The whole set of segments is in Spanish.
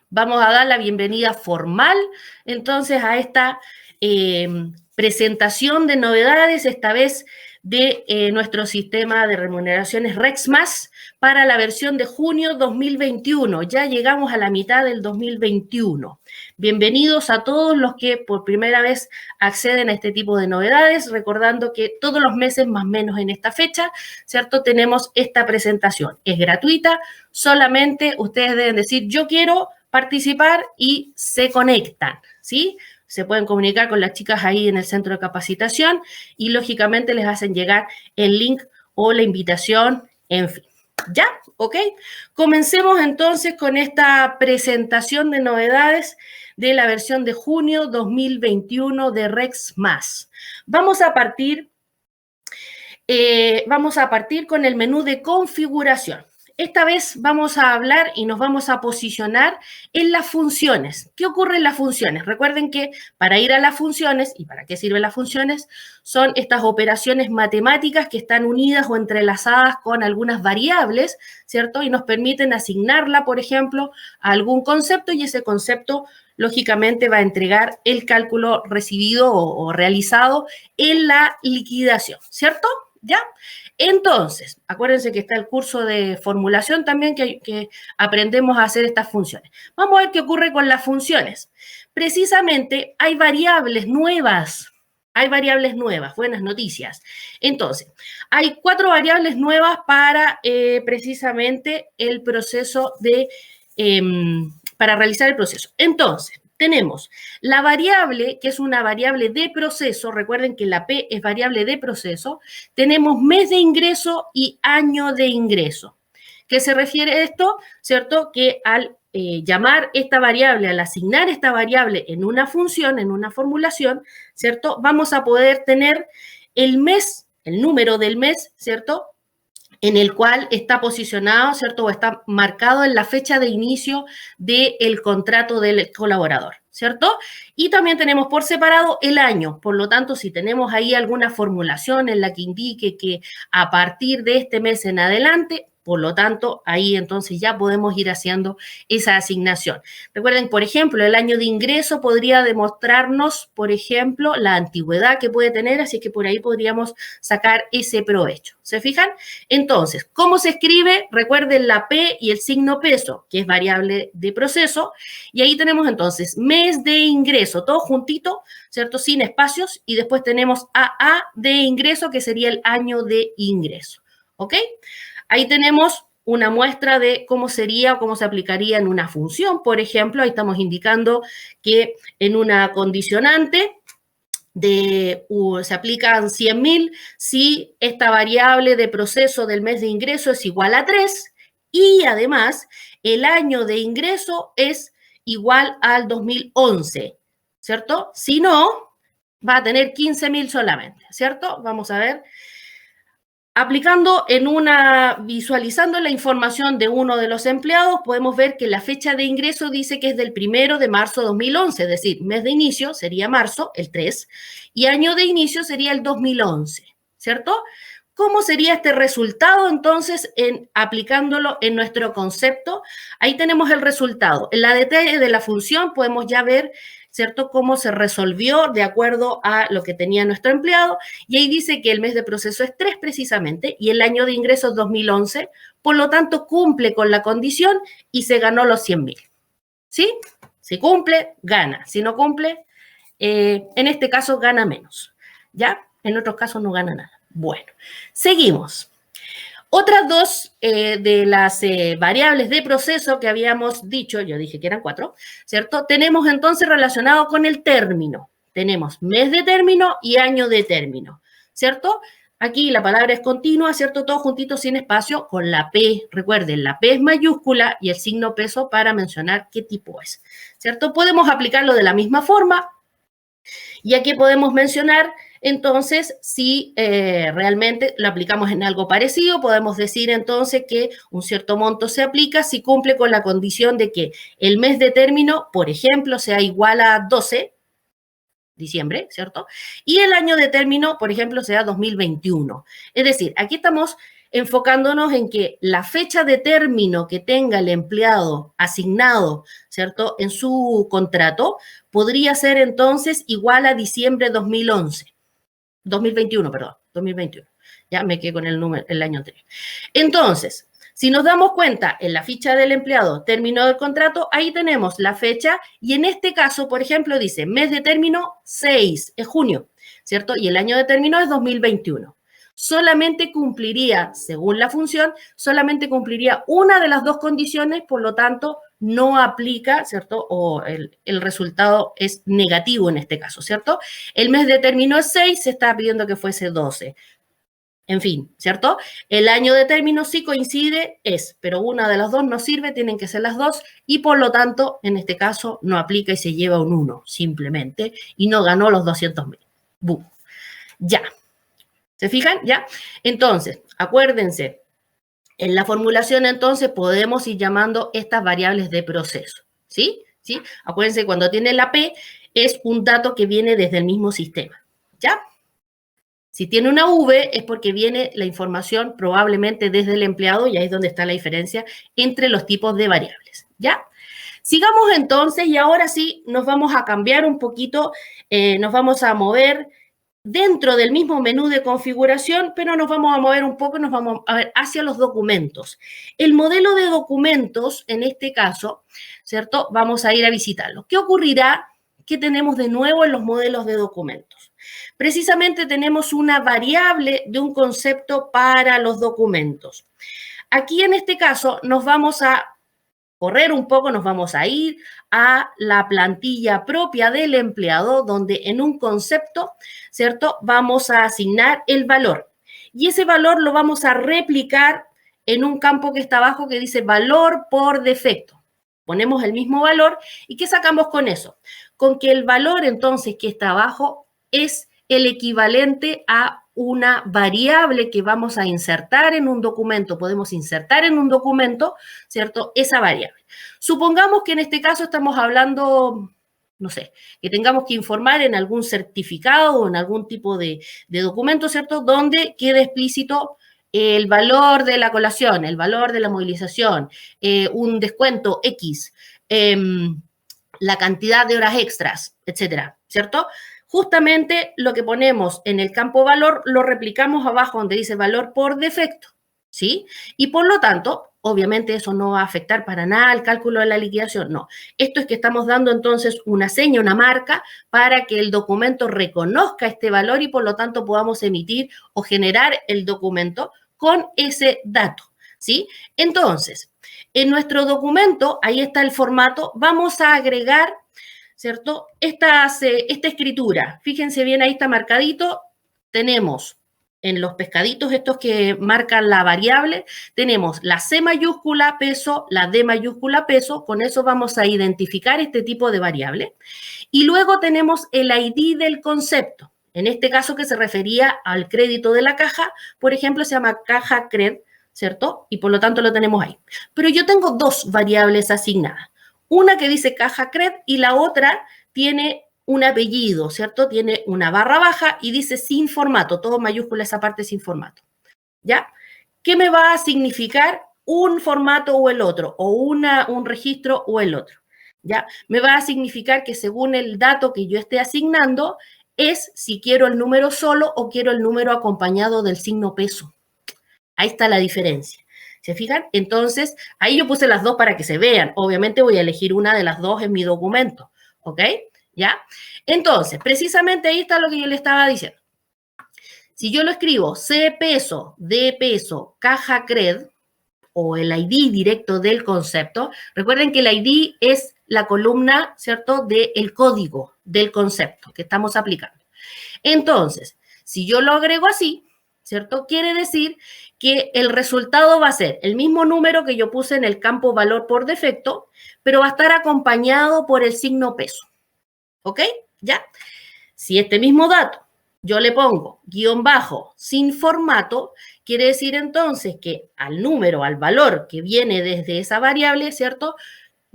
Vamos a dar la bienvenida formal, entonces, a esta presentación de novedades, esta vez de nuestro sistema de remuneraciones REX+, para la versión de junio 2021. Ya llegamos a la mitad del 2021. Bienvenidos a todos los que por primera vez acceden a este tipo de novedades, recordando que todos los meses, más o menos en esta fecha, ¿cierto?, tenemos esta presentación. Es gratuita, solamente ustedes deben decir, yo quiero participar, y se conectan, ¿sí? Se pueden comunicar con las chicas ahí en el centro de capacitación y lógicamente les hacen llegar el link o la invitación, en fin. ¿Ya? ¿Ok? Comencemos entonces con esta presentación de novedades de la versión de junio 2021 de REX+. Vamos a partir con el menú de configuración. Esta vez vamos a hablar y nos vamos a posicionar en las funciones. ¿Qué ocurre en las funciones? Recuerden que para ir a las funciones, ¿y para qué sirven las funciones? Son estas operaciones matemáticas que están unidas o entrelazadas con algunas variables, ¿cierto? Y nos permiten asignarla, por ejemplo, a algún concepto, y ese concepto, lógicamente, va a entregar el cálculo recibido o realizado en la liquidación, ¿cierto? ¿Ya? Entonces, acuérdense que está el curso de formulación también que aprendemos a hacer estas funciones. Vamos a ver qué ocurre con las funciones. Precisamente hay variables nuevas. Buenas noticias. Entonces, hay 4 variables nuevas para precisamente el proceso de, para realizar el proceso. Entonces, tenemos la variable, que es una variable de proceso. Recuerden que la P es variable de proceso. Tenemos mes de ingreso y año de ingreso. ¿Qué se refiere a esto? ¿Cierto? Que al llamar esta variable, al asignar esta variable en una función, en una formulación, ¿cierto?, vamos a poder tener el mes, el número del mes, ¿cierto?, en el cual está posicionado, ¿cierto?, o está marcado en la fecha de inicio del contrato del colaborador, ¿cierto? Y también tenemos por separado el año. Por lo tanto, si tenemos ahí alguna formulación en la que indique que a partir de este mes en adelante, por lo tanto, ahí entonces ya podemos ir haciendo esa asignación. Recuerden, por ejemplo, el año de ingreso podría demostrarnos, por ejemplo, la antigüedad que puede tener, así que por ahí podríamos sacar ese provecho. ¿Se fijan? Entonces, ¿cómo se escribe? Recuerden la P y el signo peso, que es variable de proceso, y ahí tenemos entonces mes de ingreso, todo juntito, ¿cierto?, sin espacios, y después tenemos AA de ingreso, que sería el año de ingreso, ¿ok? Ahí tenemos una muestra de cómo sería o cómo se aplicaría en una función. Por ejemplo, ahí estamos indicando que en una condicionante se aplican 100.000 si esta variable de proceso del mes de ingreso es igual a 3 y además el año de ingreso es igual al 2011, ¿cierto? Si no, va a tener 15.000 solamente, ¿cierto? Vamos a ver. Visualizando la información de uno de los empleados, podemos ver que la fecha de ingreso dice que es del 1 de marzo de 2011, es decir, mes de inicio sería marzo, el 3, y año de inicio sería el 2011, ¿cierto? ¿Cómo sería este resultado entonces aplicándolo en nuestro concepto? Ahí tenemos el resultado. En la detalle de la función podemos ya ver, ¿cierto?, cómo se resolvió de acuerdo a lo que tenía nuestro empleado, y ahí dice que el mes de proceso es 3 precisamente, y el año de ingreso es 2011, por lo tanto cumple con la condición y se ganó los 100.000, ¿sí? Si cumple, gana. Si no cumple, en este caso gana menos, ¿ya? En otros casos no gana nada. Bueno, seguimos. Otras 2 de las variables de proceso que habíamos dicho, yo dije que eran 4, ¿cierto? Tenemos entonces relacionado con el término. Tenemos mes de término y año de término, ¿cierto? Aquí la palabra es continua, ¿cierto? Todo juntito sin espacio con la P. Recuerden, la P es mayúscula y el signo peso para mencionar qué tipo es, ¿cierto? Podemos aplicarlo de la misma forma. Y aquí podemos mencionar, entonces, si realmente lo aplicamos en algo parecido, podemos decir entonces que un cierto monto se aplica si cumple con la condición de que el mes de término, por ejemplo, sea igual a 12, diciembre, ¿cierto? Y el año de término, por ejemplo, sea 2021. Es decir, aquí estamos enfocándonos en que la fecha de término que tenga el empleado asignado, ¿cierto?, en su contrato, podría ser entonces igual a diciembre 2021, perdón, 2021. Ya me quedé con el año anterior. Entonces, si nos damos cuenta en la ficha del empleado, término del contrato, ahí tenemos la fecha y en este caso, por ejemplo, dice mes de término 6, es junio, ¿cierto? Y el año de término es 2021. Solamente cumpliría, según la función, solamente cumpliría una de las dos condiciones, por lo tanto, no aplica, ¿cierto? O el resultado es negativo en este caso, ¿cierto? El mes de término es 6, se está pidiendo que fuese 12. En fin, ¿cierto? El año de término sí coincide, pero una de las dos no sirve, tienen que ser las dos, y por lo tanto, en este caso, no aplica y se lleva un 1, simplemente, y no ganó los 200.000. ¡Bum! Ya. ¿Se fijan? ¿Ya? Entonces, acuérdense, en la formulación entonces podemos ir llamando estas variables de proceso, ¿sí? ¿Sí? Acuérdense, cuando tiene la P, es un dato que viene desde el mismo sistema, ¿ya? Si tiene una V es porque viene la información probablemente desde el empleado y ahí es donde está la diferencia entre los tipos de variables, ¿ya? Sigamos entonces y ahora sí nos vamos a cambiar un poquito, nos vamos a mover dentro del mismo menú de configuración, pero nos vamos a mover un poco, nos vamos a ver hacia los documentos. El modelo de documentos, en este caso, ¿cierto? Vamos a ir a visitarlo. ¿Qué ocurrirá? ¿Qué tenemos de nuevo en los modelos de documentos? Precisamente tenemos una variable de un concepto para los documentos. Aquí en este caso nos vamos a correr un poco, nos vamos a ir a la plantilla propia del empleado, donde en un concepto, ¿cierto? Vamos a asignar el valor. Y ese valor lo vamos a replicar en un campo que está abajo que dice valor por defecto. Ponemos el mismo valor y ¿qué sacamos con eso? Con que el valor entonces que está abajo es el equivalente a una variable que vamos a insertar en un documento. Podemos insertar en un documento, ¿cierto? Esa variable. Supongamos que en este caso estamos hablando, no sé, que tengamos que informar en algún certificado o en algún tipo de documento, ¿cierto? Donde quede explícito el valor de la colación, el valor de la movilización, un descuento X, la cantidad de horas extras, etcétera, ¿cierto? Justamente lo que ponemos en el campo valor lo replicamos abajo donde dice valor por defecto, ¿sí? Y por lo tanto, obviamente eso no va a afectar para nada el cálculo de la liquidación, no. Esto es que estamos dando entonces una seña, una marca, para que el documento reconozca este valor y por lo tanto podamos emitir o generar el documento con ese dato, ¿sí? Entonces, en nuestro documento, ahí está el formato, vamos a agregar, ¿cierto? Esta escritura, fíjense bien, ahí está marcadito, tenemos en los pescaditos estos que marcan la variable, tenemos la C mayúscula peso, la D mayúscula peso, con eso vamos a identificar este tipo de variable. Y luego tenemos el ID del concepto, en este caso que se refería al crédito de la caja, por ejemplo, se llama caja cred, ¿cierto? Y por lo tanto lo tenemos ahí. Pero yo tengo dos variables asignadas. Una que dice caja cred y la otra tiene un apellido, ¿cierto? Tiene una barra baja y dice sin formato, todo mayúscula esa parte sin formato, ¿ya? ¿Qué me va a significar un formato o el otro? O un registro o el otro, ¿ya? Me va a significar que según el dato que yo esté asignando es si quiero el número solo o quiero el número acompañado del signo peso. Ahí está la diferencia. ¿Se fijan? Entonces, ahí yo puse las dos para que se vean. Obviamente voy a elegir una de las dos en mi documento. ¿Ok? ¿Ya? Entonces, precisamente ahí está lo que yo le estaba diciendo. Si yo lo escribo C peso, D peso, caja cred, o el ID directo del concepto, recuerden que el ID es la columna, ¿cierto?, del código del concepto que estamos aplicando. Entonces, si yo lo agrego así, ¿cierto? Quiere decir que el resultado va a ser el mismo número que yo puse en el campo valor por defecto, pero va a estar acompañado por el signo peso. ¿Ok? ¿Ya? Si este mismo dato yo le pongo guión bajo sin formato, quiere decir entonces que al número, al valor que viene desde esa variable, ¿cierto?,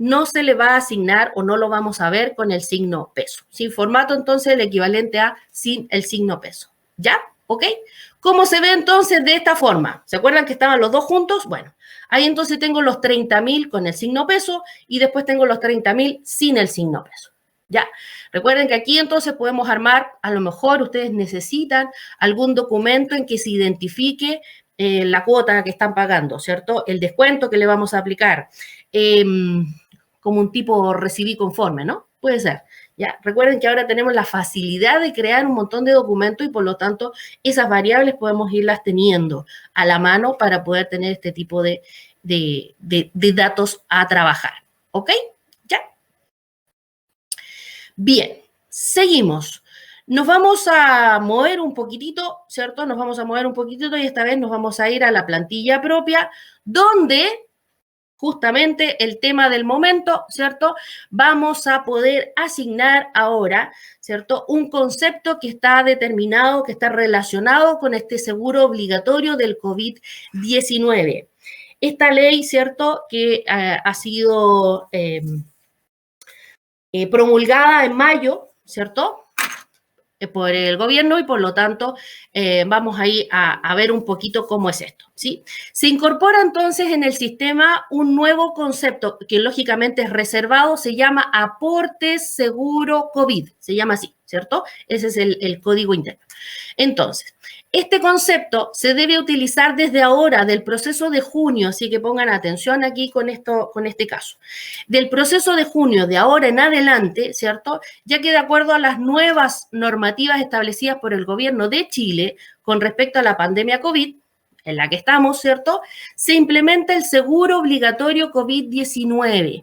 no se le va a asignar o no lo vamos a ver con el signo peso. Sin formato, entonces, el equivalente a sin el signo peso. ¿Ya? ¿Ok? ¿Cómo se ve entonces de esta forma? ¿Se acuerdan que estaban los dos juntos? Bueno, ahí entonces tengo los 30.000 con el signo peso y después tengo los 30.000 sin el signo peso. ¿Ya? Recuerden que aquí entonces podemos armar, a lo mejor ustedes necesitan algún documento en que se identifique la cuota que están pagando, ¿cierto? El descuento que le vamos a aplicar, como un tipo recibí conforme, ¿no? Puede ser. ¿Ya? Recuerden que ahora tenemos la facilidad de crear un montón de documentos y por lo tanto esas variables podemos irlas teniendo a la mano para poder tener este tipo de datos a trabajar. ¿Ok? ¿Ya? Bien, seguimos. Nos vamos a mover un poquitito, ¿cierto? Nos vamos a mover un poquitito y esta vez nos vamos a ir a la plantilla propia, donde justamente el tema del momento, ¿cierto? Vamos a poder asignar ahora, ¿cierto? Un concepto que está determinado, que está relacionado con este seguro obligatorio del COVID-19. Esta ley, ¿cierto? Que ha sido promulgada en mayo, ¿cierto? Por el gobierno y por lo tanto vamos ahí a ver un poquito cómo es esto, ¿sí? Se incorpora entonces en el sistema un nuevo concepto que lógicamente es reservado, se llama aporte seguro COVID, se llama así, ¿cierto? Ese es el código interno. Entonces, este concepto se debe utilizar desde ahora, del proceso de junio, así que pongan atención aquí con este caso. Del proceso de junio, de ahora en adelante, ¿cierto? Ya que de acuerdo a las nuevas normativas establecidas por el gobierno de Chile con respecto a la pandemia COVID, en la que estamos, ¿cierto? Se implementa el seguro obligatorio COVID-19.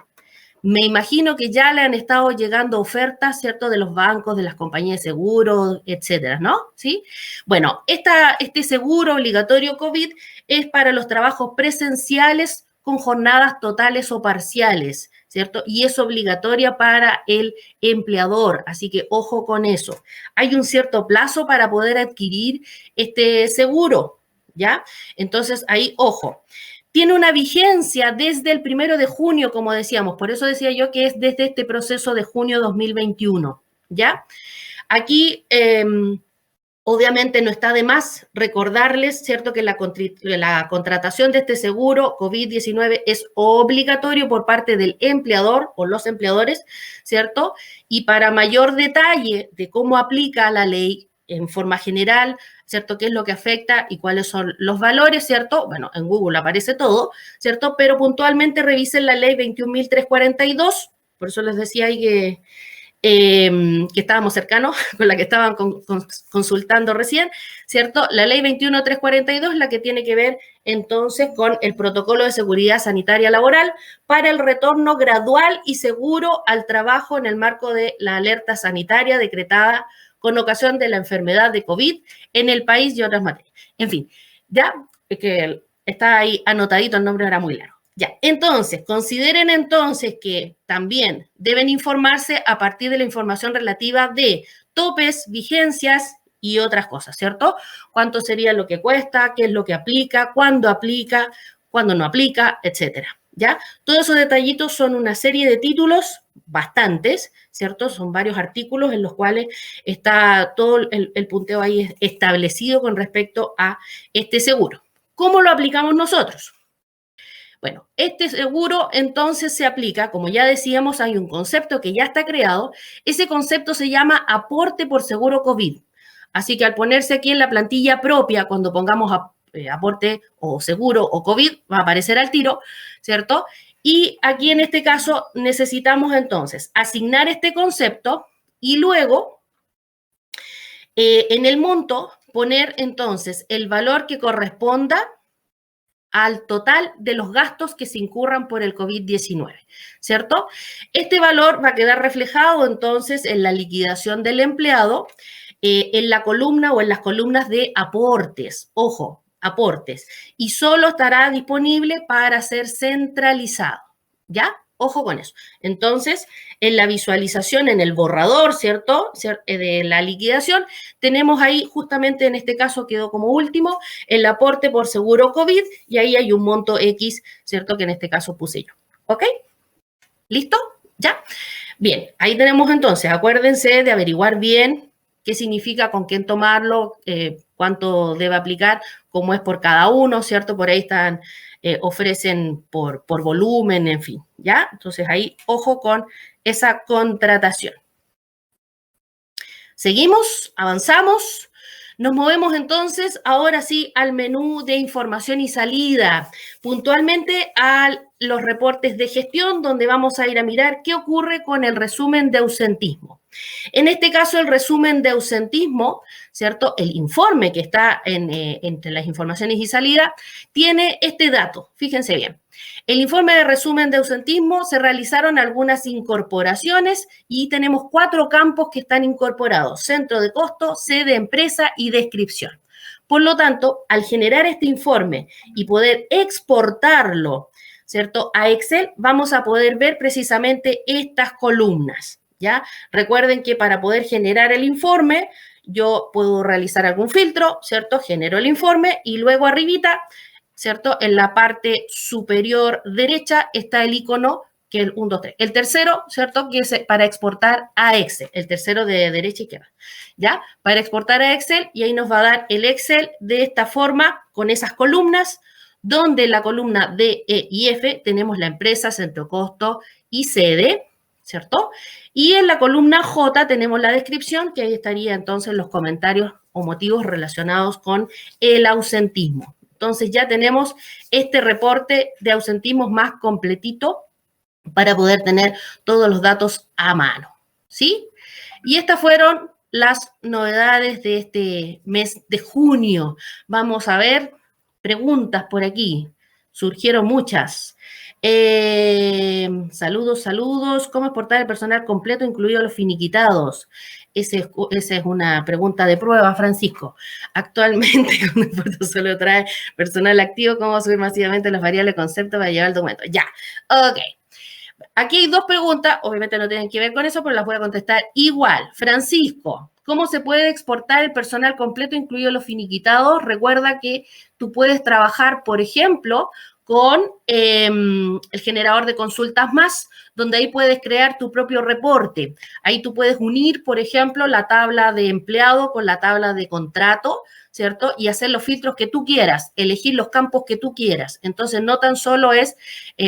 Me imagino que ya le han estado llegando ofertas, ¿cierto?, de los bancos, de las compañías de seguros, etcétera, ¿no? ¿Sí? Bueno, este seguro obligatorio COVID es para los trabajos presenciales con jornadas totales o parciales, ¿cierto? Y es obligatoria para el empleador, así que ojo con eso. Hay un cierto plazo para poder adquirir este seguro, ¿ya? Entonces, ahí, ojo. Tiene una vigencia desde el 1 de junio, como decíamos, por eso decía yo que es desde este proceso de junio 2021, ¿ya? Aquí, obviamente no está de más recordarles, ¿cierto?, que la contratación de este seguro COVID-19 es obligatorio por parte del empleador o los empleadores, ¿cierto? Y para mayor detalle de cómo aplica la ley en forma general, ¿cierto?, qué es lo que afecta y cuáles son los valores, ¿cierto? Bueno, en Google aparece todo, ¿cierto? Pero puntualmente revisen la ley 21.342, por eso les decía ahí que estábamos cercanos, con la que estaban consultando recién, ¿cierto? La ley 21.342 es la que tiene que ver entonces con el protocolo de seguridad sanitaria laboral para el retorno gradual y seguro al trabajo en el marco de la alerta sanitaria decretada con ocasión de la enfermedad de COVID en el país y otras materias. En fin, ya que está ahí anotadito, el nombre era muy largo. Ya, entonces, consideren entonces que también deben informarse a partir de la información relativa de topes, vigencias y otras cosas, ¿cierto? ¿Cuánto sería lo que cuesta? ¿Qué es lo que aplica? ¿Cuándo no aplica? Etcétera, ¿ya? Todos esos detallitos son una serie de títulos, bastantes, ¿cierto? Son varios artículos en los cuales está todo el punteo ahí establecido con respecto a este seguro. ¿Cómo lo aplicamos nosotros? Bueno, este seguro entonces se aplica, como ya decíamos, hay un concepto que ya está creado, ese concepto se llama aporte por seguro COVID. Así que al ponerse aquí en la plantilla propia, cuando pongamos aporte o seguro o COVID, va a aparecer al tiro, ¿cierto? Y aquí en este caso necesitamos entonces asignar este concepto y luego en el monto poner entonces el valor que corresponda al total de los gastos que se incurran por el COVID-19, ¿cierto? Este valor va a quedar reflejado entonces en la liquidación del empleado, en la columna o en las columnas de aportes, ojo, aportes, y solo estará disponible para ser centralizado, ¿ya? Ojo con eso. Entonces, en la visualización, en el borrador, ¿cierto? De la liquidación, tenemos ahí, justamente en este caso quedó como último, el aporte por seguro COVID y ahí hay un monto X, ¿cierto? Que en este caso puse yo. ¿Ok? ¿Listo? ¿Ya? Bien, ahí tenemos entonces, acuérdense de averiguar bien qué significa, con quién tomarlo, cuánto debe aplicar, cómo es por cada uno, ¿cierto? Por ahí están, ofrecen por volumen, en fin, ¿ya? Entonces ahí, ojo con esa contratación. Seguimos, avanzamos. Nos movemos entonces ahora sí al menú de información y salida, puntualmente a los reportes de gestión, donde vamos a ir a mirar qué ocurre con el resumen de ausentismo. En este caso, el resumen de ausentismo, ¿cierto? El informe que está entre las informaciones y salida, tiene este dato, fíjense bien. El informe de resumen de ausentismo se realizaron algunas incorporaciones y tenemos 4 campos que están incorporados: centro de costo, sede, empresa y descripción. Por lo tanto, al generar este informe y poder exportarlo, ¿cierto?, a Excel, vamos a poder ver precisamente estas columnas, ¿ya? Recuerden que para poder generar el informe, yo puedo realizar algún filtro, ¿cierto? Genero el informe y luego arribita, ¿cierto? En la parte superior derecha está el icono que es el 1, 2, 3. El tercero, ¿cierto? Que es para exportar a Excel. El tercero de derecha a izquierda, ¿ya? Para exportar a Excel, y ahí nos va a dar el Excel de esta forma, con esas columnas, donde en la columna D, E y F tenemos la empresa, centro costo y sede, ¿cierto? Y en la columna J tenemos la descripción, que ahí estaría entonces los comentarios o motivos relacionados con el ausentismo. Entonces ya tenemos este reporte de ausentismos más completito para poder tener todos los datos a mano, ¿sí? Y estas fueron las novedades de este mes de junio. Vamos a ver preguntas por aquí. Surgieron muchas. Saludos, saludos. ¿Cómo exportar el personal completo, incluidos los finiquitados? Esa es una pregunta de prueba, Francisco. Actualmente, cuando el puerto solo trae personal activo, ¿cómo subir masivamente las variables conceptos para llevar el documento? Ya, ok. Aquí hay 2 preguntas, obviamente no tienen que ver con eso, pero las voy a contestar igual. Francisco, ¿cómo se puede exportar el personal completo, incluidos los finiquitados? Recuerda que tú puedes trabajar, por ejemplo, con el generador de consultas más, donde ahí puedes crear tu propio reporte. Ahí tú puedes unir, por ejemplo, la tabla de empleado con la tabla de contrato, ¿cierto? Y hacer los filtros que tú quieras, elegir los campos que tú quieras. Entonces, no tan solo es,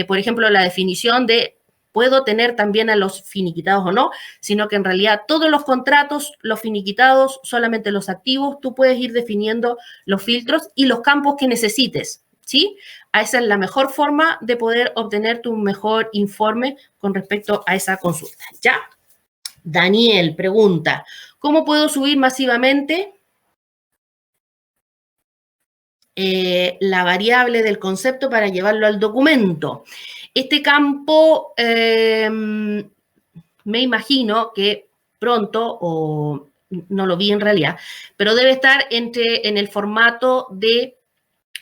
por ejemplo, la definición de puedo tener también a los finiquitados o no, sino que en realidad todos los contratos, los finiquitados, solamente los activos, tú puedes ir definiendo los filtros y los campos que necesites, ¿sí? Esa es la mejor forma de poder obtener tu mejor informe con respecto a esa consulta, ¿ya? Daniel pregunta, ¿cómo puedo subir masivamente la variable del concepto para llevarlo al documento? Este campo, me imagino que pronto, o no lo vi en realidad, pero debe estar en el formato de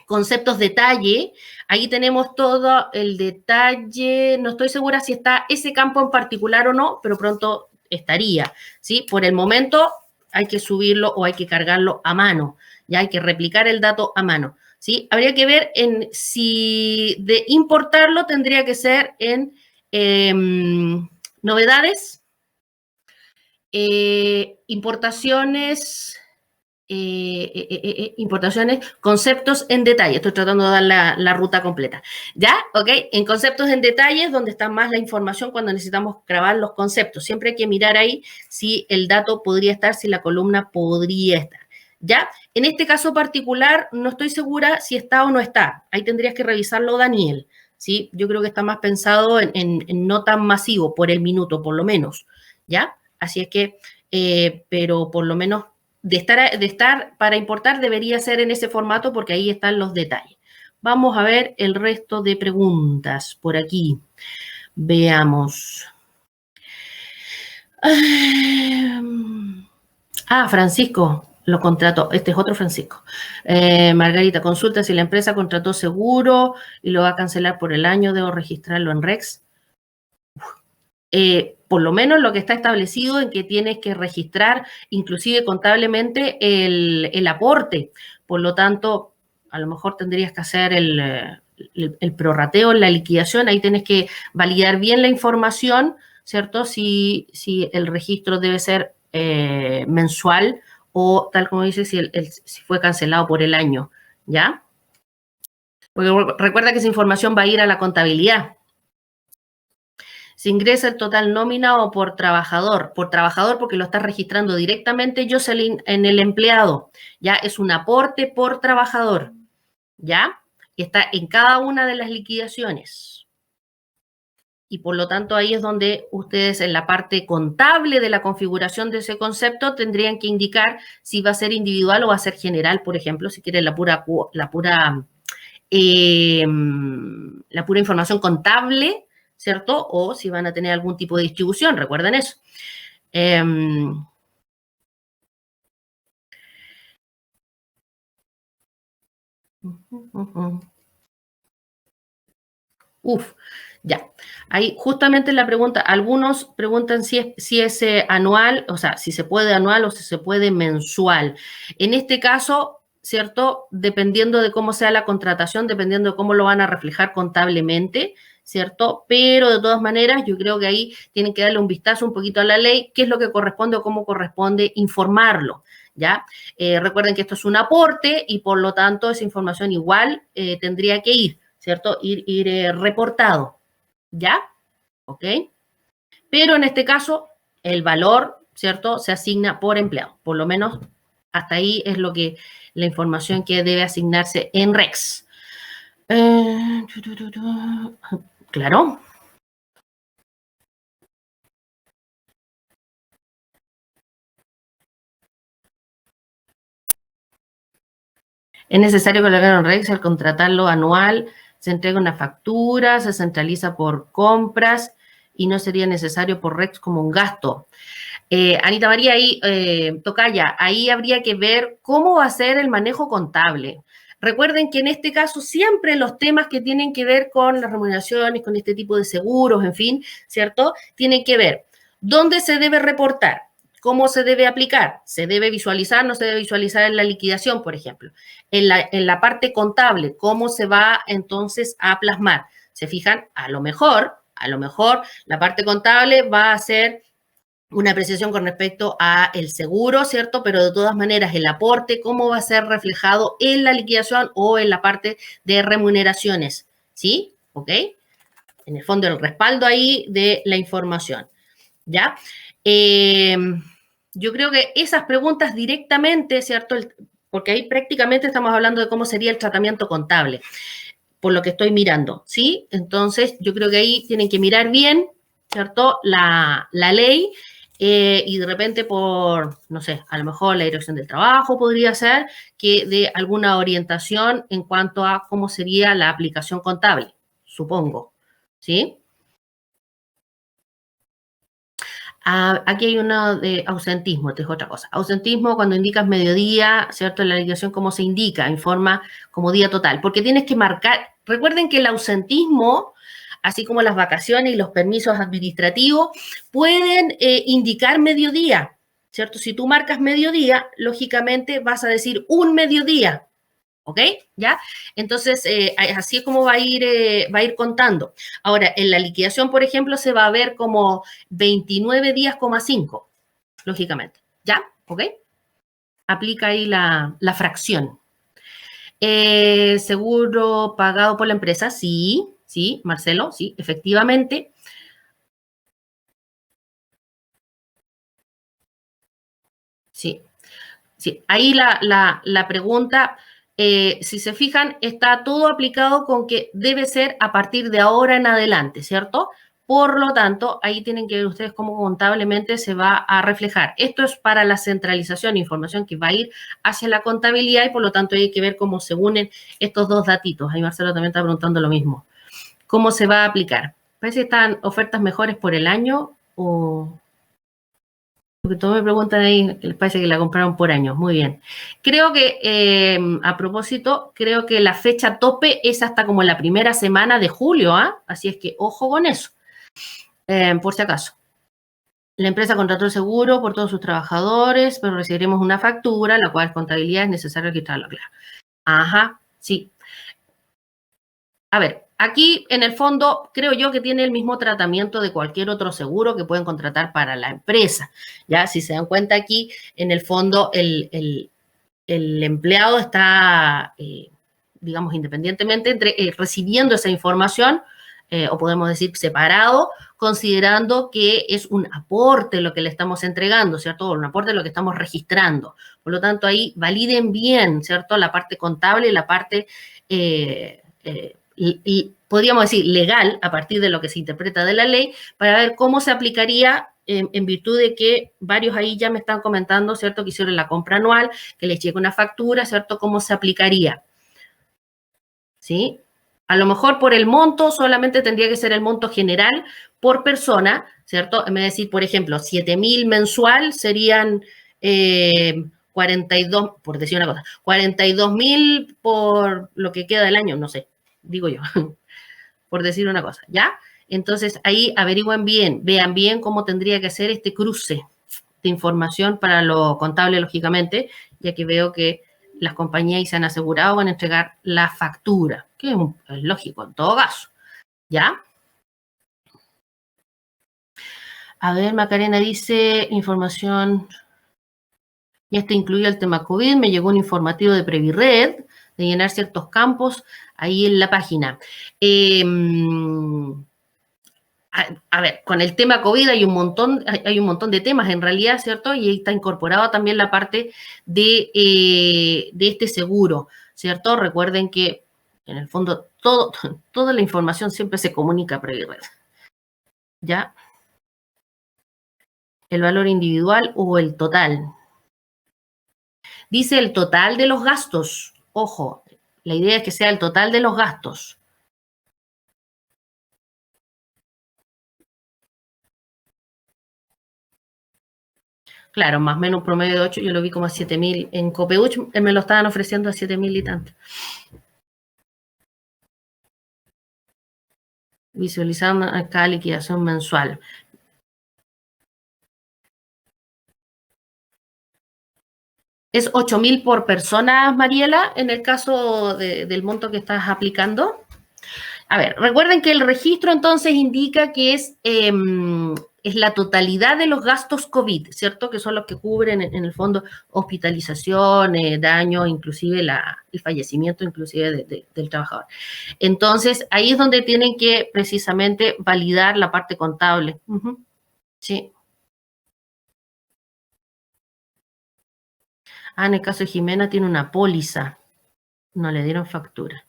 conceptos detalle. Ahí tenemos todo el detalle. No estoy segura si está ese campo en particular o no, pero pronto estaría, ¿sí? Por el momento hay que subirlo o hay que cargarlo a mano. Ya hay que replicar el dato a mano, ¿sí? Habría que ver en si de importarlo tendría que ser en novedades, importaciones, conceptos en detalle. Estoy tratando de dar la ruta completa. ¿Ya? ¿Ok? En conceptos en detalle es donde está más la información cuando necesitamos grabar los conceptos. Siempre hay que mirar ahí si el dato podría estar, si la columna podría estar. ¿Ya? En este caso particular, no estoy segura si está o no está. Ahí tendrías que revisarlo, Daniel. ¿Sí? Yo creo que está más pensado en no tan masivo, por el minuto, por lo menos. ¿Ya? Así es que, pero por lo menos de estar para importar debería ser en ese formato porque ahí están los detalles. Vamos a ver el resto de preguntas por aquí. Veamos. Francisco lo contrató. Este es otro Francisco. Margarita, consulta si la empresa contrató seguro y lo va a cancelar por el año. ¿Debo registrarlo en REX? Por lo menos lo que está establecido en que tienes que registrar inclusive contablemente el aporte. Por lo tanto, a lo mejor tendrías que hacer el prorrateo en la liquidación, ahí tienes que validar bien la información, ¿cierto? Si el registro debe ser mensual o tal como dice, si fue cancelado por el año, ¿ya? Porque recuerda que esa información va a ir a la contabilidad. Se ingresa el total nómina o por trabajador porque lo estás registrando directamente, Jocelyn, en el empleado, ¿ya? Es un aporte por trabajador, ¿ya? Y está en cada una de las liquidaciones. Y por lo tanto ahí es donde ustedes en la parte contable de la configuración de ese concepto tendrían que indicar si va a ser individual o va a ser general, por ejemplo, si quieren la pura información contable, ¿cierto? O si van a tener algún tipo de distribución, recuerden eso. Ya. Ahí justamente la pregunta, algunos preguntan si es anual, o sea, si se puede anual o si se puede mensual. En este caso, ¿cierto? Dependiendo de cómo sea la contratación, dependiendo de cómo lo van a reflejar contablemente, ¿cierto? Pero de todas maneras, yo creo que ahí tienen que darle un vistazo un poquito a la ley, qué es lo que corresponde o cómo corresponde informarlo, ¿ya? Recuerden que esto es un aporte y por lo tanto esa información igual tendría que ir, ¿cierto? Ir reportado. ¿Ya? ¿Ok? Pero en este caso, el valor, ¿cierto? Se asigna por empleado. Por lo menos hasta ahí es la información que debe asignarse en REX. Claro. Es necesario colocar en REX al contratarlo anual, se entrega una factura, se centraliza por compras y no sería necesario por REX como un gasto. Anita María, ahí, Tocaya, ahí habría que ver cómo va a ser el manejo contable. Recuerden que en este caso siempre los temas que tienen que ver con las remuneraciones, con este tipo de seguros, en fin, ¿cierto? Tienen que ver dónde se debe reportar, cómo se debe aplicar, se debe visualizar, no se debe visualizar en la liquidación, por ejemplo. En la parte contable, cómo se va entonces a plasmar. ¿Se fijan? A lo mejor la parte contable va a ser una apreciación con respecto a el seguro, ¿cierto? Pero de todas maneras, el aporte, ¿cómo va a ser reflejado en la liquidación o en la parte de remuneraciones? ¿Sí? ¿Ok? En el fondo, el respaldo ahí de la información, ¿ya? Yo creo que esas preguntas directamente, ¿cierto? Porque ahí prácticamente estamos hablando de cómo sería el tratamiento contable, por lo que estoy mirando, ¿sí? Entonces, yo creo que ahí tienen que mirar bien, ¿cierto? La ley y de repente no sé, a lo mejor la dirección del trabajo podría ser que dé alguna orientación en cuanto a cómo sería la aplicación contable, supongo, ¿sí? Aquí hay una de ausentismo, te digo otra cosa. Ausentismo cuando indicas mediodía, ¿cierto? En la liquidación, ¿cómo se indica? Informa como día total. Porque tienes que marcar, recuerden que el ausentismo, así como las vacaciones y los permisos administrativos, pueden indicar mediodía, ¿cierto? Si tú marcas mediodía, lógicamente vas a decir un mediodía, ¿ok? ¿Ya? Entonces, así es como va a ir contando. Ahora, en la liquidación, por ejemplo, se va a ver como 29 días,5, lógicamente. ¿Ya? ¿Ok? Aplica ahí la fracción. Seguro pagado por la empresa, sí, sí, Marcelo, sí, efectivamente. Sí, sí. Ahí la pregunta, si se fijan, está todo aplicado con que debe ser a partir de ahora en adelante, ¿cierto? Por lo tanto, ahí tienen que ver ustedes cómo contablemente se va a reflejar. Esto es para la centralización, información que va a ir hacia la contabilidad y por lo tanto hay que ver cómo se unen estos dos datitos. Ahí Marcelo también está preguntando lo mismo. ¿Cómo se va a aplicar? Parece que están ofertas mejores por el año o... Porque todos me preguntan ahí, les parece que la compraron por años. Muy bien. Creo que, a propósito, creo que la fecha tope es hasta como la primera semana de julio, ¿ah? Así es que ojo con eso, por si acaso. La empresa contrató el seguro por todos sus trabajadores, pero recibiremos una factura, la cual contabilidad es necesario registrarlo, claro. Ajá, sí. A ver, aquí en el fondo creo yo que tiene el mismo tratamiento de cualquier otro seguro que pueden contratar para la empresa. Ya, si se dan cuenta aquí, en el fondo el empleado está, digamos, independientemente recibiendo esa información, o podemos decir separado, considerando que es un aporte lo que le estamos entregando, ¿cierto? Un aporte lo que estamos registrando. Por lo tanto, ahí validen bien, ¿cierto? La parte contable y la parte, y podríamos decir, legal, a partir de lo que se interpreta de la ley, para ver cómo se aplicaría en virtud de que varios ahí ya me están comentando, ¿cierto? Que hicieron la compra anual, que les llegue una factura, ¿cierto? ¿Cómo se aplicaría? ¿Sí? A lo mejor por el monto solamente tendría que ser el monto general por persona, ¿cierto? En vez de decir, por ejemplo, 7.000 mensual serían 42, por decir una cosa, 42.000 por lo que queda del año, no sé, digo yo, por decir una cosa, ¿ya? Entonces ahí averigüen bien, vean bien cómo tendría que ser este cruce de información para lo contable, lógicamente, ya que veo que las compañías se han asegurado van a entregar la factura, que es lógico en todo caso, ¿ya? A ver, Macarena dice, información, ya está incluido el tema COVID, me llegó un informativo de Previred, de llenar ciertos campos ahí en la página. A ver, con el tema COVID hay un montón de temas en realidad, ¿cierto? Y ahí está incorporado también la parte de este seguro, ¿cierto? Recuerden que en el fondo toda la información siempre se comunica a Previred, ¿ya? El valor individual o el total. Dice el total de los gastos. Ojo, la idea es que sea el total de los gastos. Claro, más o menos un promedio de 8, yo lo vi como a 7.000 en Copeuch, me lo estaban ofreciendo a 7.000 y tanto. Visualizando acá liquidación mensual. ¿Es 8.000 por persona, Mariela, en el caso del monto que estás aplicando? A ver, recuerden que el registro entonces indica que es la totalidad de los gastos COVID, ¿cierto? Que son los que cubren en el fondo hospitalización, daño, inclusive el fallecimiento inclusive del trabajador. Entonces, ahí es donde tienen que precisamente validar la parte contable. Sí. Ah, en el caso de Jimena tiene una póliza. No le dieron factura.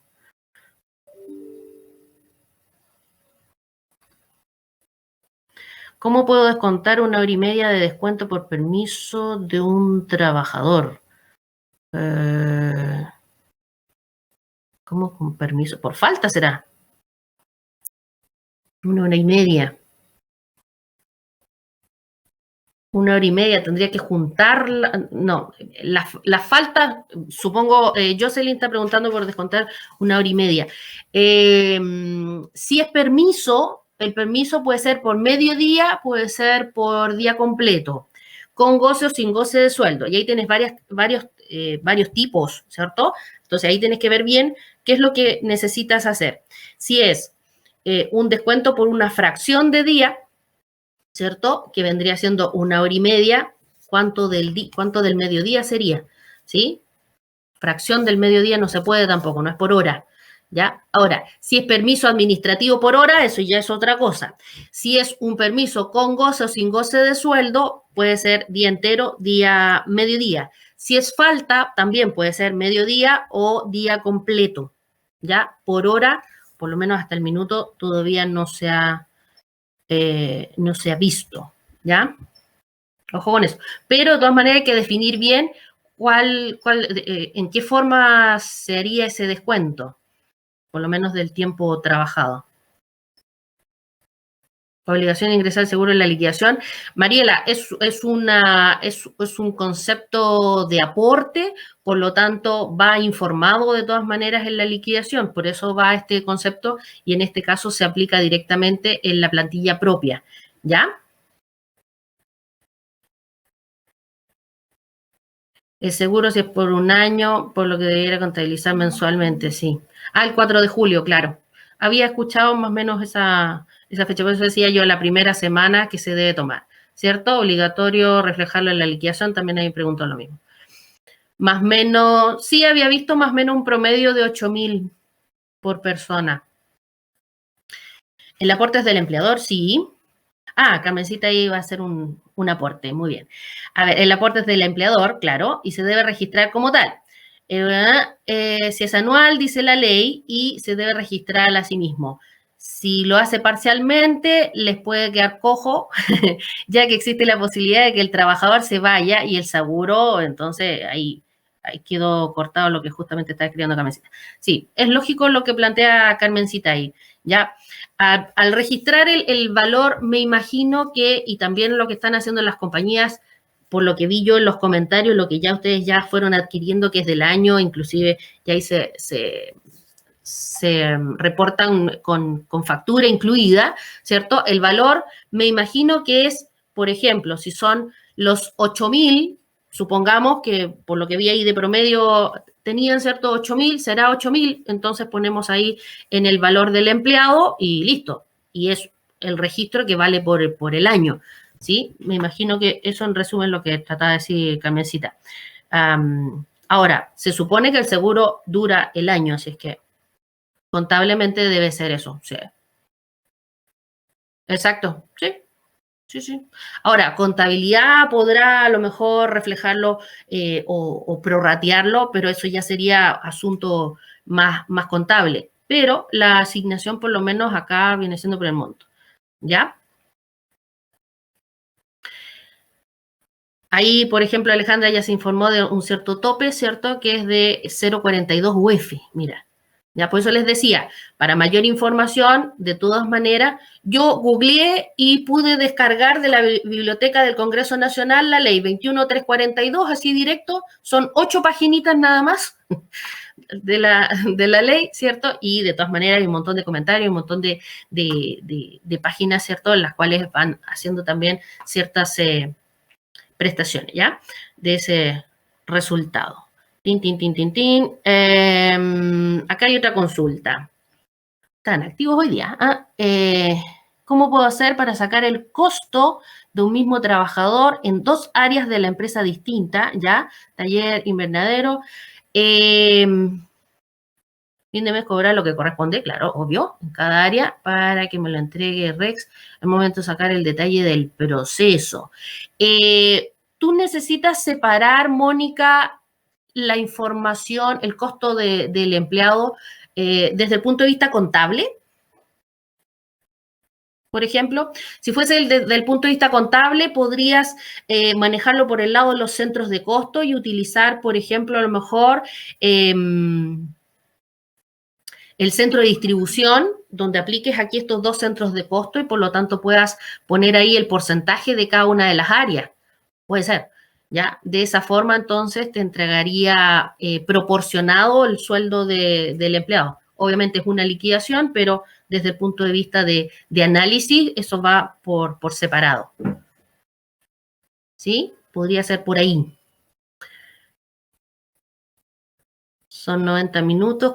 ¿Cómo puedo descontar 1 hora y media de descuento por permiso de un trabajador? ¿Cómo con permiso? Por falta será. 1 hora y media. 1 hora y media tendría que juntarla. No, la falta, supongo, Jocelyn está preguntando por descontar 1 hora y media. Si es permiso, el permiso puede ser por mediodía, puede ser por día completo, con goce o sin goce de sueldo. Y ahí tienes varios tipos, ¿cierto? Entonces ahí tienes que ver bien qué es lo que necesitas hacer. Si es un descuento por una fracción de día, ¿cierto? Que vendría siendo 1 hora y media. ¿Cuánto del mediodía sería? ¿Sí? Fracción del mediodía no se puede tampoco, no es por hora. ¿Ya? Ahora, si es permiso administrativo por hora, eso ya es otra cosa. Si es un permiso con goce o sin goce de sueldo, puede ser día entero, día mediodía. Si es falta, también puede ser mediodía o día completo. ¿Ya? Por hora, por lo menos hasta el minuto, todavía no se ha visto, ¿ya? Ojo con eso. Pero de todas maneras hay que definir bien en qué forma se haría ese descuento, por lo menos del tiempo trabajado. Obligación de ingresar al seguro en la liquidación. Mariela, es un concepto de aporte, por lo tanto va informado de todas maneras en la liquidación, por eso va este concepto y en este caso se aplica directamente en la plantilla propia, ¿ya? El seguro si es por un año, por lo que debiera contabilizar mensualmente, sí. Ah, el 4 de julio, claro. había escuchado más o menos esa fecha, por eso decía yo la primera semana que se debe tomar, ¿cierto? Obligatorio reflejarlo en la liquidación, también ahí preguntó lo mismo. Más o menos, sí había visto más o menos un promedio de 8.000 por persona. El aporte es del empleador, sí. Ah, Carmencita ahí va a hacer un aporte, muy bien. A ver, el aporte es del empleador, claro, y se debe registrar como tal. Si es anual, dice la ley, y se debe registrar a sí mismo. Si lo hace parcialmente, les puede quedar cojo, ya que existe la posibilidad de que el trabajador se vaya y el seguro, entonces ahí quedó cortado lo que justamente está escribiendo Carmencita. Sí, es lógico lo que plantea Carmencita ahí, ¿ya? Al registrar el valor, me imagino que, y también lo que están haciendo las compañías, por lo que vi yo en los comentarios, lo que ya ustedes ya fueron adquiriendo, que es del año, inclusive ya ahí se reportan con factura incluida, ¿cierto? El valor, me imagino que es, por ejemplo, si son los 8.000, supongamos que por lo que vi ahí de promedio tenían, ¿cierto? 8.000, será 8.000, entonces ponemos ahí en el valor del empleado y listo. Y es el registro que vale por el año, ¿sí? Me imagino que eso en resumen lo que trataba de decir Carmencita. Ahora, se supone que el seguro dura el año, así es que contablemente debe ser eso, sí. Exacto, sí, sí, sí. Ahora, contabilidad podrá a lo mejor reflejarlo o prorratearlo, pero eso ya sería asunto más contable. Pero la asignación, por lo menos acá, viene siendo por el monto. ¿Ya? Ahí, por ejemplo, Alejandra ya se informó de un cierto tope, ¿cierto? Que es de 0,42 UF. Mira, ya por eso les decía, para mayor información, de todas maneras, yo googleé y pude descargar de la biblioteca del Congreso Nacional la ley 21342, así directo, son 8 paginitas nada más de la ley, ¿cierto? Y de todas maneras hay un montón de comentarios, un montón de páginas, ¿cierto? En las cuales van haciendo también ciertas prestaciones, ¿ya? De ese resultado. Tin, tin, tin, tin, tin. Acá hay otra consulta. Están activos hoy día. ¿Cómo puedo hacer para sacar el costo de un mismo trabajador en 2 áreas de la empresa distinta? ¿Ya? Taller, invernadero. Fin de mes cobrar lo que corresponde, claro, obvio, en cada área, para que me lo entregue Rex al momento de sacar el detalle del proceso. Tú necesitas separar, Mónica, la información, el costo del empleado desde el punto de vista contable. Por ejemplo, si fuese desde el punto de vista contable, podrías manejarlo por el lado de los centros de costo y utilizar, por ejemplo, a lo mejor el centro de distribución, donde apliques aquí estos 2 centros de costo y por lo tanto puedas poner ahí el porcentaje de cada una de las áreas. Puede ser, ¿ya? De esa forma, entonces, te entregaría proporcionado el sueldo del empleado. Obviamente es una liquidación, pero desde el punto de vista de análisis, eso va por separado. ¿Sí? Podría ser por ahí. Son 90 minutos.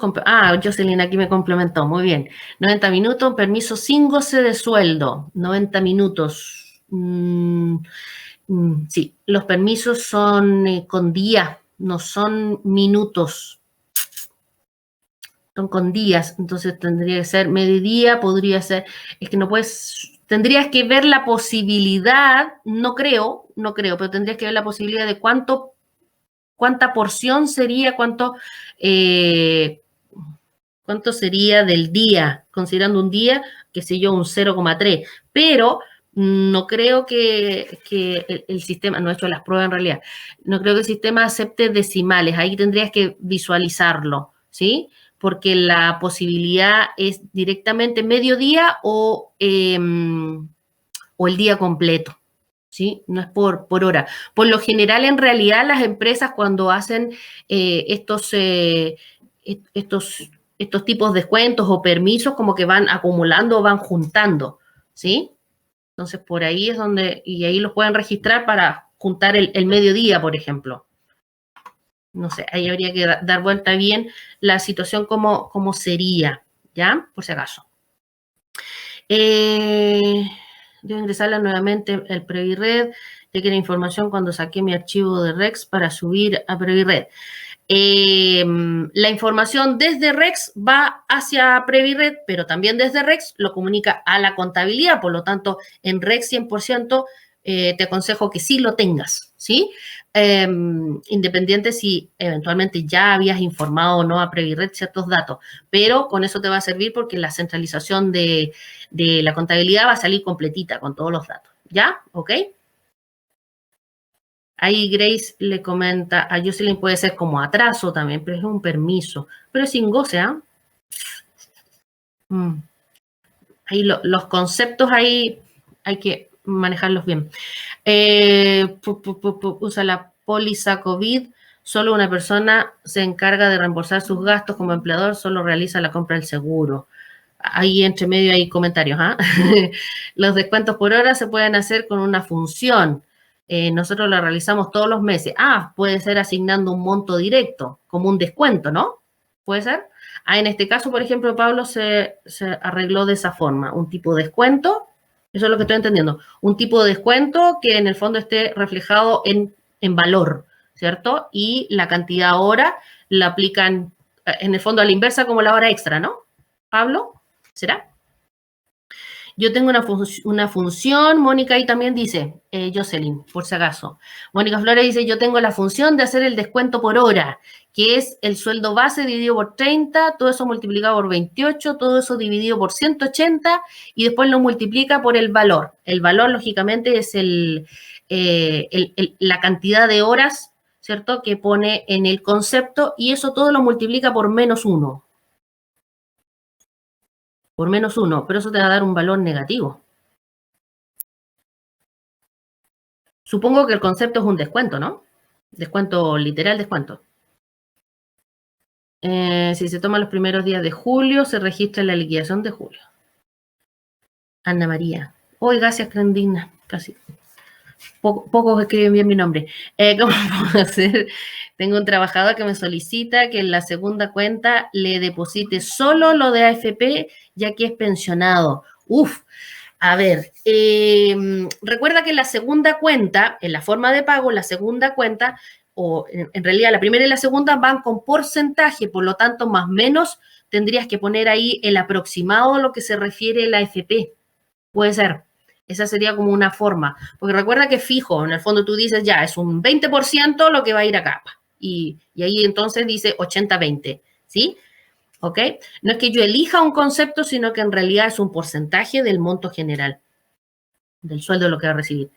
Jocelyn aquí me complementó. Muy bien. 90 minutos, permiso sin goce de sueldo. 90 minutos. Sí, los permisos son con día, no son minutos. Son con días. Entonces tendría que ser mediodía, podría ser. Es que no puedes. Tendrías que ver la posibilidad, no creo, pero tendrías que ver la posibilidad de cuánta porción sería, cuánto sería del día, considerando un día, qué sé yo, un 0,3, pero no creo que el sistema, no he hecho las pruebas en realidad, no creo que el sistema acepte decimales, ahí tendrías que visualizarlo, ¿sí? Porque la posibilidad es directamente mediodía o el día completo. ¿Sí? No es por hora. Por lo general, en realidad, las empresas cuando hacen estos tipos de descuentos o permisos, como que van acumulando, van juntando, ¿sí? Entonces, por ahí es donde, y ahí los pueden registrar para juntar el mediodía, por ejemplo. No sé, ahí habría que dar vuelta bien la situación como sería, ¿ya? Por si acaso. Debo ingresarla nuevamente el Previred, ya que la información cuando saqué mi archivo de Rex para subir a Previred. La información desde Rex va hacia Previred, pero también desde Rex lo comunica a la contabilidad, por lo tanto, en Rex 100% te aconsejo que sí lo tengas, ¿sí? Independiente si eventualmente ya habías informado o no a Previred ciertos datos, pero con eso te va a servir porque la centralización de la contabilidad va a salir completita con todos los datos, ¿ya? ¿Ok? Ahí Grace le comenta, a Jocelyn puede ser como atraso también, pero es un permiso. Pero sin goce, ¿ah? Ahí los conceptos ahí hay que manejarlos bien. Usa la póliza COVID. Solo una persona se encarga de reembolsar sus gastos como empleador, solo realiza la compra del seguro. Ahí entre medio hay comentarios. ¿Ah? Los descuentos por hora se pueden hacer con una función. Nosotros la realizamos todos los meses. Puede ser asignando un monto directo, como un descuento, ¿no? ¿Puede ser? En este caso, por ejemplo, Pablo se arregló de esa forma, un tipo de descuento, eso es lo que estoy entendiendo, un tipo de descuento que en el fondo esté reflejado en valor, ¿cierto? Y la cantidad hora la aplican en el fondo a la inversa como la hora extra, ¿no? Pablo, ¿será? Yo tengo una función, Mónica ahí también dice, Jocelyn, por si acaso. Mónica Flores dice, yo tengo la función de hacer el descuento por hora, que es el sueldo base dividido por 30, todo eso multiplicado por 28, todo eso dividido por 180 y después lo multiplica por el valor. El valor, lógicamente, es la cantidad de horas, ¿cierto?, que pone en el concepto y eso todo lo multiplica por -1. Por -1, pero eso te va a dar un valor negativo. Supongo que el concepto es un descuento, ¿no? Descuento, literal descuento. Si se toma los primeros días de julio, se registra la liquidación de julio. Ana María. Hoy, gracias, Crandina. Casi. Pocos escriben bien mi nombre. ¿Cómo puedo hacer? Tengo un trabajador que me solicita que en la segunda cuenta le deposite solo lo de AFP, ya que es pensionado. A ver, recuerda que en la segunda cuenta, en la forma de pago, la segunda cuenta, o en realidad la primera y la segunda van con porcentaje, por lo tanto, más o menos tendrías que poner ahí el aproximado a lo que se refiere la AFP. Puede ser. Esa sería como una forma. Porque recuerda que fijo, en el fondo tú dices, ya, es un 20% lo que va a ir acá. Y ahí entonces dice 80-20, ¿sí? ¿Ok? No es que yo elija un concepto, sino que en realidad es un porcentaje del monto general, del sueldo de lo que va a recibir.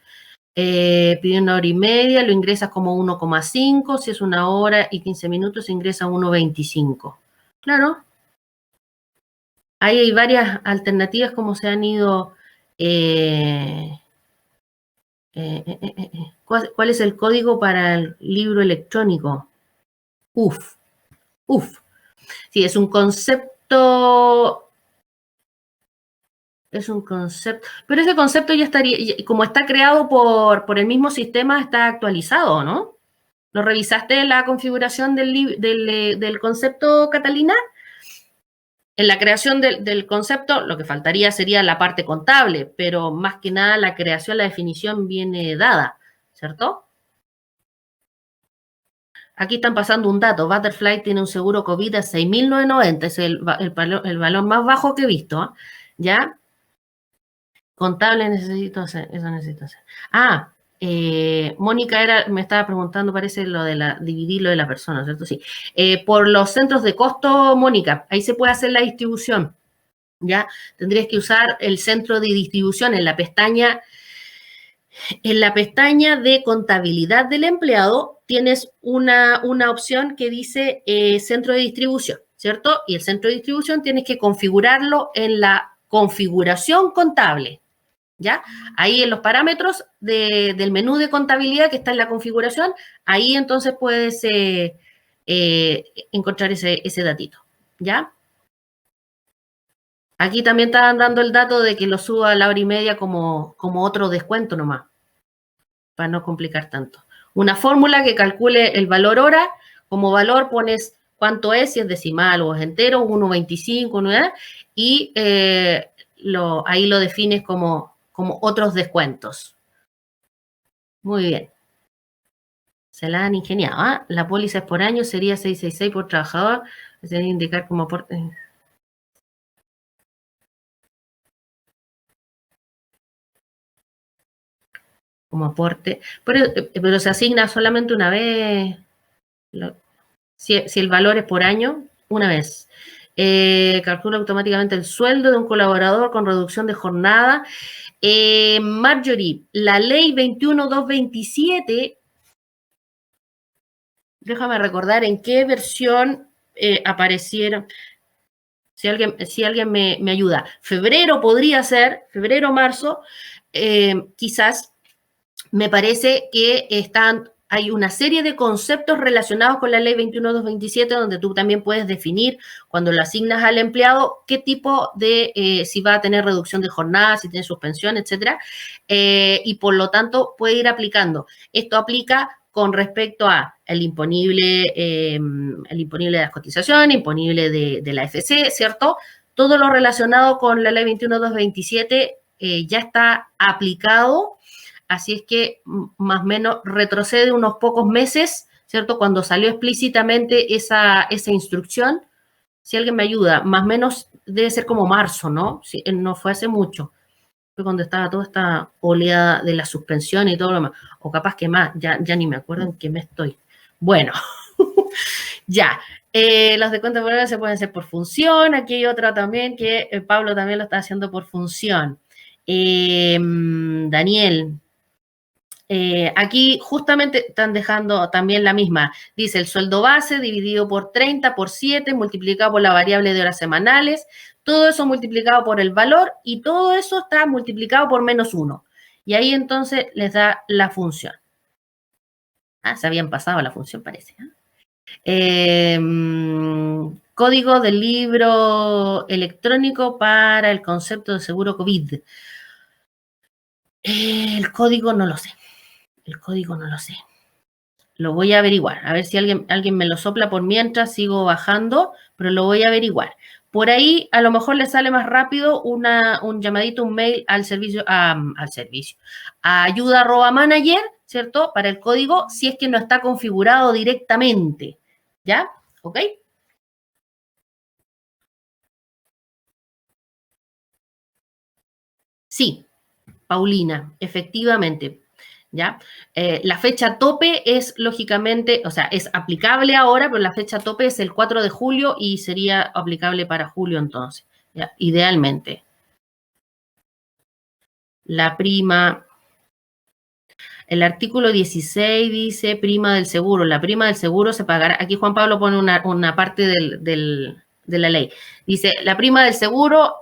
Pide 1 hora y media, lo ingresas como 1,5, si es 1 hora y 15 minutos, ingresa 1,25. Claro. Ahí hay varias alternativas como se han ido... ¿Cuál es el código para el libro electrónico? Sí, es un concepto, pero ese concepto ya estaría, como está creado por el mismo sistema, está actualizado, ¿no? ¿No revisaste la configuración del concepto, Catalina? En la creación del concepto, lo que faltaría sería la parte contable, pero más que nada la creación, la definición viene dada, ¿cierto? Aquí están pasando un dato. Butterfly tiene un seguro COVID a 6.990. Es el valor más bajo que he visto. ¿Ya? Contable necesito hacer. Eso necesito hacer. Mónica me estaba preguntando, parece, lo de dividirlo de la persona, ¿cierto? Sí. Por los centros de costo, Mónica, ahí se puede hacer la distribución. ¿Ya? Tendrías que usar el centro de distribución en la pestaña de contabilidad del empleado tienes una opción que dice centro de distribución, ¿cierto? Y el centro de distribución tienes que configurarlo en la configuración contable, ¿ya? Ahí en los parámetros del menú de contabilidad que está en la configuración, ahí entonces puedes encontrar ese datito, ¿ya? Aquí también estaban dando el dato de que lo suba a la hora y media como otro descuento nomás, para no complicar tanto. Una fórmula que calcule el valor hora, como valor pones cuánto es, si es decimal o es entero, 1,25, ¿no? Y ahí lo defines como otros descuentos. Muy bien. Se la han ingeniado. ¿Ah? La póliza es por año, sería 666 por trabajador. Se debe indicar como aporte. Como aporte. Pero se asigna solamente una vez. Si el valor es por año, una vez. Calcula automáticamente el sueldo de un colaborador con reducción de jornada. Marjorie, la ley 21227, déjame recordar en qué versión aparecieron. Si alguien me ayuda. Febrero podría ser, febrero, marzo, quizás me parece que hay una serie de conceptos relacionados con la ley 21227 donde tú también puedes definir cuando lo asignas al empleado qué tipo de, si va a tener reducción de jornada, si tiene suspensión, etcétera, y por lo tanto puede ir aplicando. Esto aplica con respecto a el imponible de las cotizaciones, imponible de la FC, ¿cierto? Todo lo relacionado con la ley 21227 ya está aplicado. Así es que más o menos retrocede unos pocos meses, ¿cierto? Cuando salió explícitamente esa instrucción. Si alguien me ayuda, más o menos debe ser como marzo, ¿no? Sí, no fue hace mucho. Fue cuando estaba toda esta oleada de la suspensión y todo lo demás. O capaz que más, ya ni me acuerdo en qué mes estoy. Bueno, ya. Los descuentos por se pueden hacer por función. Aquí hay otra también que Pablo también lo está haciendo por función. Daniel, aquí justamente están dejando también la misma. Dice el sueldo base dividido por 30 por 7, multiplicado por la variable de horas semanales, todo eso multiplicado por el valor y todo eso está multiplicado por menos 1. Y ahí entonces les da la función. Ah, se habían pasado la función, parece. Código del libro electrónico para el concepto de seguro COVID. El código no lo sé. El código no lo sé. Lo voy a averiguar. A ver si alguien me lo sopla por mientras sigo bajando, pero lo voy a averiguar. Por ahí a lo mejor le sale más rápido un llamadito, un mail al servicio, a ayuda@manager, ¿cierto? Para el código, si es que no está configurado directamente. ¿Ya? ¿Ok? Sí, Paulina, efectivamente. ¿Ya? La fecha tope es lógicamente, o sea, es aplicable ahora, pero la fecha tope es el 4 de julio y sería aplicable para julio entonces, ¿ya? Idealmente. La prima, el artículo 16 dice prima del seguro. La prima del seguro se pagará, aquí Juan Pablo pone una parte de la ley. Dice, la prima del seguro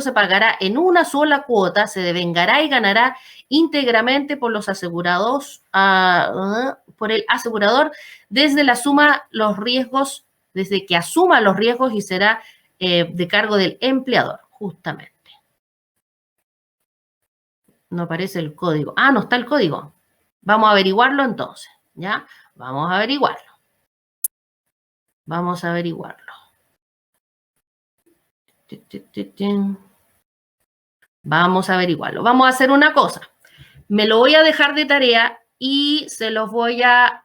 se pagará en una sola cuota, se devengará y ganará íntegramente por los asegurados, por el asegurador desde que asuma los riesgos y será de cargo del empleador, justamente. No aparece el código. Ah, no está el código. Vamos a averiguarlo entonces, ¿ya? Vamos a averiguarlo. Vamos a averiguarlo. Vamos a averiguarlo. Vamos a hacer una cosa. Me lo voy a dejar de tarea y se los voy a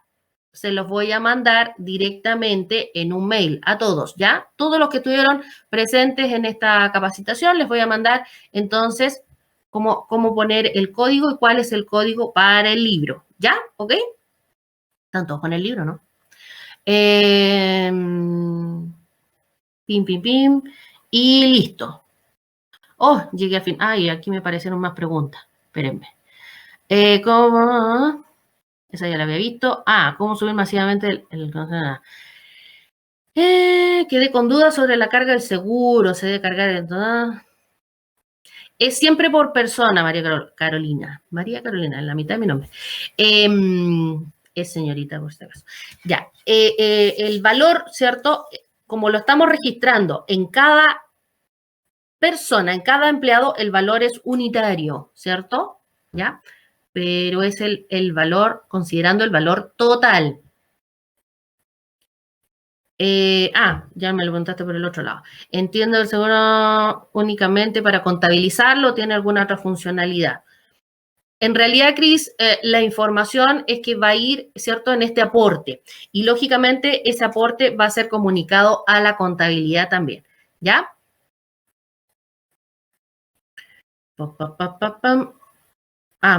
mandar directamente en un mail a todos, ¿ya? Todos los que estuvieron presentes en esta capacitación, les voy a mandar entonces cómo poner el código y cuál es el código para el libro, ¿ya? ¿Ok? Están todos con el libro, ¿no? Pim, pim, pim. Y listo. Oh, llegué a fin. Ay, aquí me aparecieron más preguntas. Espérenme. ¿Cómo? Esa ya la había visto. Ah, ¿cómo subir masivamente quedé con dudas sobre la carga del seguro. Se debe cargar el... Es siempre por persona, María Carolina. María Carolina, en la mitad de mi nombre. Es señorita, por si acaso. Ya. El valor, ¿cierto? Como lo estamos registrando en cada persona, en cada empleado, el valor es unitario, ¿cierto? ¿Ya? Pero es el valor, considerando el valor total. Ya me lo preguntaste por el otro lado. Entiendo el seguro únicamente para contabilizarlo, ¿tiene alguna otra funcionalidad? En realidad, Cris, la información es que va a ir, ¿cierto?, en este aporte. Y lógicamente ese aporte va a ser comunicado a la contabilidad también. ¿Ya? Pam.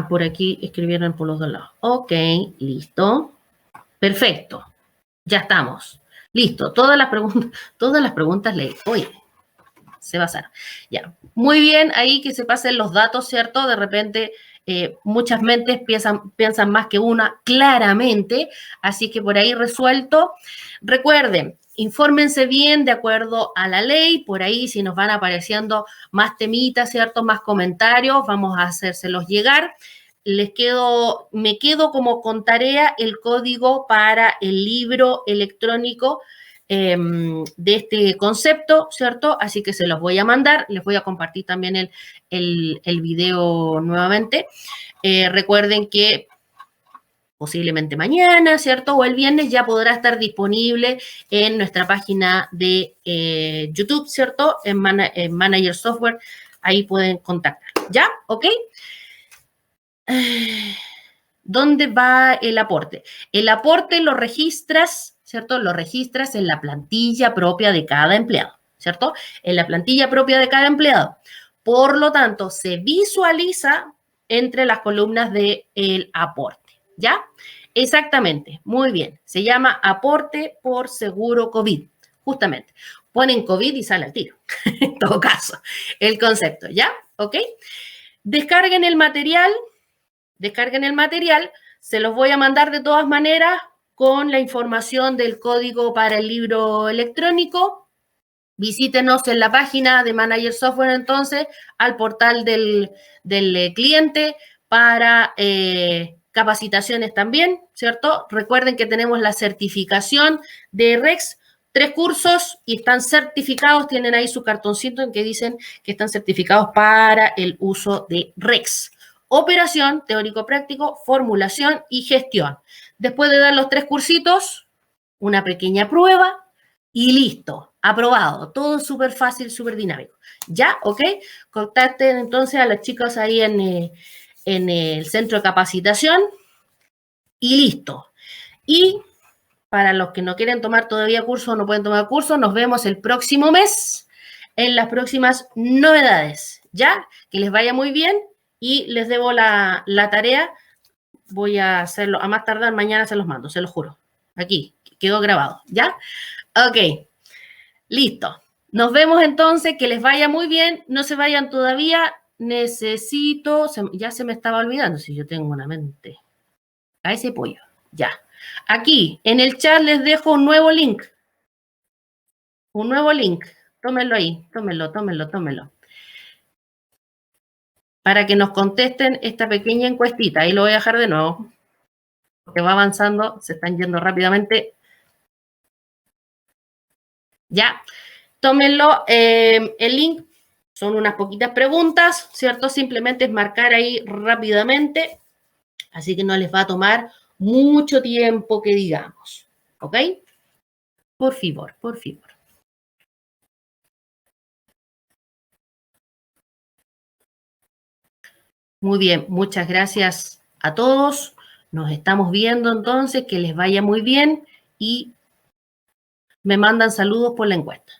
Por aquí escribieron por los dos lados. Ok, listo. Perfecto. Ya estamos. Listo. Todas las preguntas leí. Oye, se basaron. Ya. Muy bien, ahí que se pasen los datos, ¿cierto? De repente, muchas mentes piensan más que una, claramente. Así que por ahí resuelto. Recuerden, infórmense bien de acuerdo a la ley. Por ahí, si nos van apareciendo más temitas, ¿cierto? Más comentarios, vamos a hacérselos llegar. Me quedo como con tarea el código para el libro electrónico de este concepto, ¿cierto? Así que se los voy a mandar, les voy a compartir también el video nuevamente. Recuerden que posiblemente mañana, ¿cierto? O el viernes ya podrá estar disponible en nuestra página de YouTube, ¿cierto? En Manager Software, ahí pueden contactar, ¿ya? ¿Ok? ¿Dónde va el aporte? El aporte lo registras, ¿cierto? Lo registras en la plantilla propia de cada empleado, ¿cierto? En la plantilla propia de cada empleado. Por lo tanto, se visualiza entre las columnas del aporte, ¿ya? Exactamente, muy bien. Se llama aporte por seguro COVID, justamente. Ponen COVID y sale al tiro, en todo caso, el concepto, ¿ya? ¿Ok? Descarguen el material, se los voy a mandar de todas maneras con la información del código para el libro electrónico. Visítenos en la página de Manager Software entonces, al portal del cliente para capacitaciones también, ¿cierto? Recuerden que tenemos la certificación de REX, 3 cursos y están certificados, tienen ahí su cartoncito en que dicen que están certificados para el uso de REX. Operación, teórico-práctico, formulación y gestión. Después de dar los 3 cursitos, una pequeña prueba y listo, aprobado. Todo súper fácil, súper dinámico. ¿Ya? ¿Ok? Contacten entonces a los chicos ahí en el centro de capacitación y listo. Y para los que no quieren tomar todavía curso o no pueden tomar curso, nos vemos el próximo mes en las próximas novedades. ¿Ya? Que les vaya muy bien. Y les debo la tarea, voy a hacerlo, a más tardar mañana se los mando, se los juro. Aquí, quedó grabado, ¿ya? Ok, listo. Nos vemos entonces, que les vaya muy bien, no se vayan todavía, ya se me estaba olvidando, si yo tengo una mente. A ese pollo, ya. Aquí, en el chat les dejo un nuevo link. Tómenlo ahí, tómenlo. Para que nos contesten esta pequeña encuestita. Ahí lo voy a dejar de nuevo, porque va avanzando, se están yendo rápidamente. Ya, tómenlo. El link son unas poquitas preguntas, ¿cierto? Simplemente es marcar ahí rápidamente, así que no les va a tomar mucho tiempo que digamos, ¿ok? Por favor. Muy bien, muchas gracias a todos. Nos estamos viendo entonces, que les vaya muy bien y me mandan saludos por la encuesta.